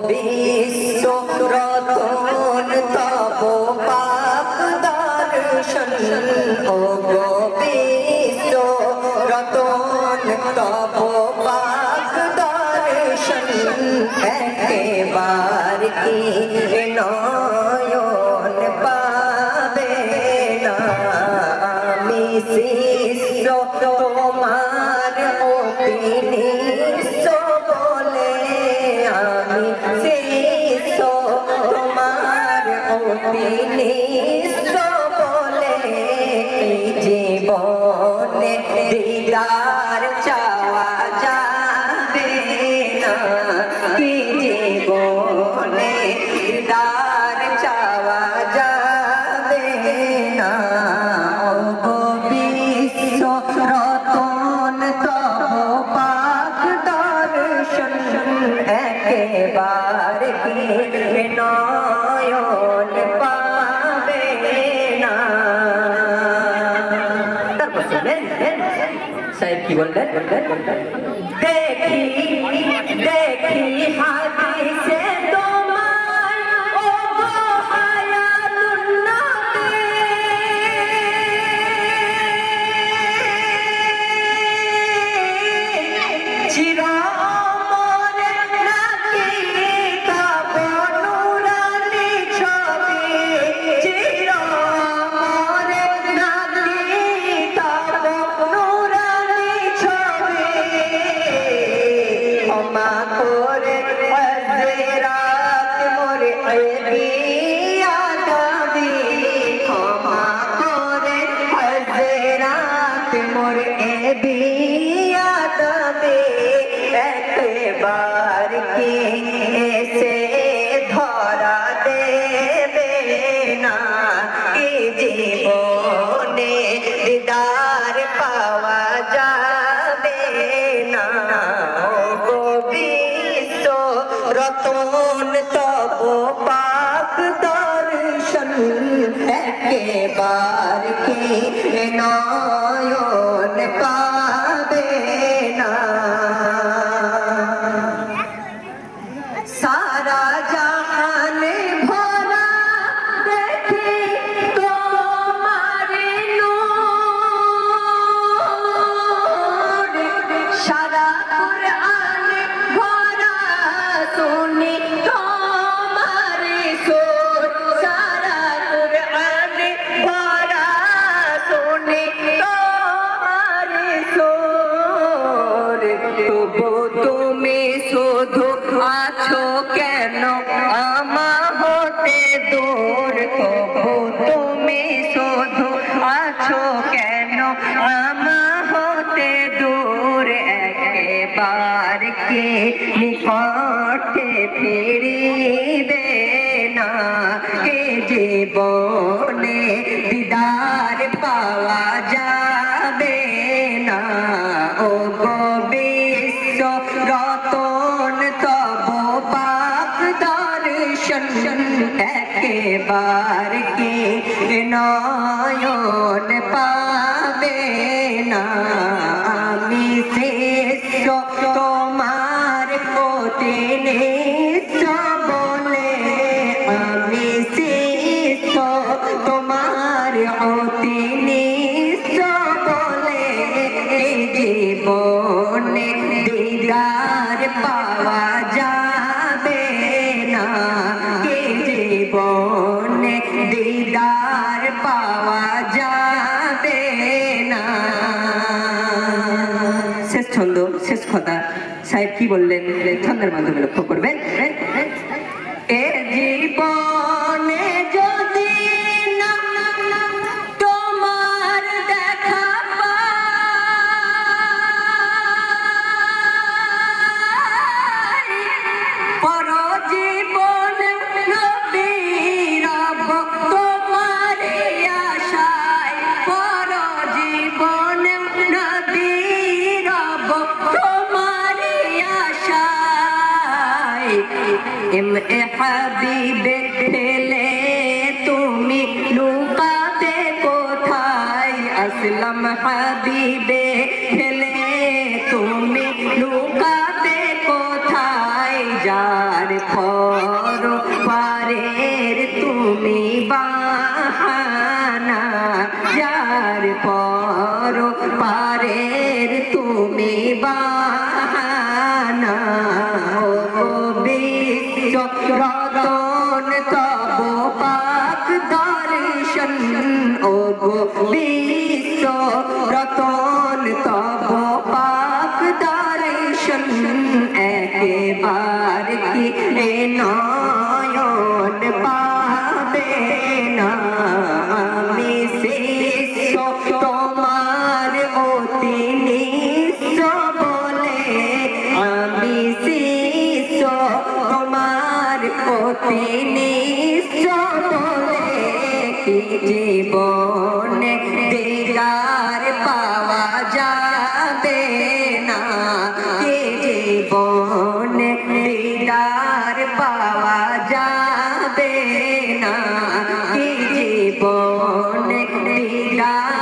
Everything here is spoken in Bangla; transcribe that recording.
বিশ্ব রতন তব পাপ দর্শন ও গো বিশ্ব রতন তব পাপ দর্শন একবার কি নয়ন পাবে না আমি শিষ্য তোমার অতি বলে আমি শিষ্য তোমার অতি বলে জীবনে দিদার চাওয়া যাবে না কি জীবনে দিদার চাওয়া যাবে না ও বিশ্ব রতন তব পাক দর্শন একবার কি নয়ন পাবে না। তারপর শুনলেন সাহেব কি বললেন দেখি দেখি হাদিসে তোমার ও গো হায়াতুন নবী চিরঅমর নাকি তব নূরানি ছবি চিরঅমর নাকি তব নূরানি ছবি ক্ষমা করে হযরত মোর আবিয়া দাবি ক্ষমা করে হযরত মোর আবিয়া দাবি একবার কি এসে ধরা দেবে না কি জীবনে দিদার পাওয়া যাবে না গো বিশ্ব রতন তব পাক দর্শন একবার কি নয়ন পাবে না সারা জাহান ভরা দেখি তোমার নূর সারা কুরআন ভরা শুনি তোমার সুর সারা কুরআন ভরা শুনি তোমার সুর তবু তুমি শুধু আছো কেন আমা হতে দূর তবু তুমি শুধু আছো কেন আমা হতে দূর একবার কে নিকটে ফিরিবে না কে জীবনে দিদার পাওয়া যাবে না ও গো বিশ্ব রতন তব পাক দর্শন একবার কি নয়ন পাবে না আমি শিষ্য তোমার অতি বলে আমি শিষ্য তোমার অতি বলে জীবনে দিদার পাওয়া যাবে না কি জীবনে দিদার পাওয়া যাবে না। শেষ ছন্দ শেষ কথা সাহেব কি বললেন ছন্দের মাধ্যমে লক্ষ্য করবেন এ জীবনে যদি না তোমার দেখা পাই পর জীবনে নবী রব তোমার আশায় পর জীবনে নবী রব তোমার আশায় এ হাবিবে ফেলে তুমি লুকাতে কোথায় আসলাম হাবিবে ফেলে তুমি লুকাতে কোথায় যার পর পারের তুমি বাহানা ও বিশ্ব রতন তব পাক দর্শন ও বিশ্ব রতন তব পাক দর্শন একেবার কি নয়ন পাবে না আমি শিষ্য তোমার অতি নিঃস্ব বলে আমি শিষ্য তোমার অতি নিঃস্ব বলে কি জীবনে দিদার পাওয়া যাবে না কি জীবনে দিদার পাওয়া যাবে না কি জীবনে দিদার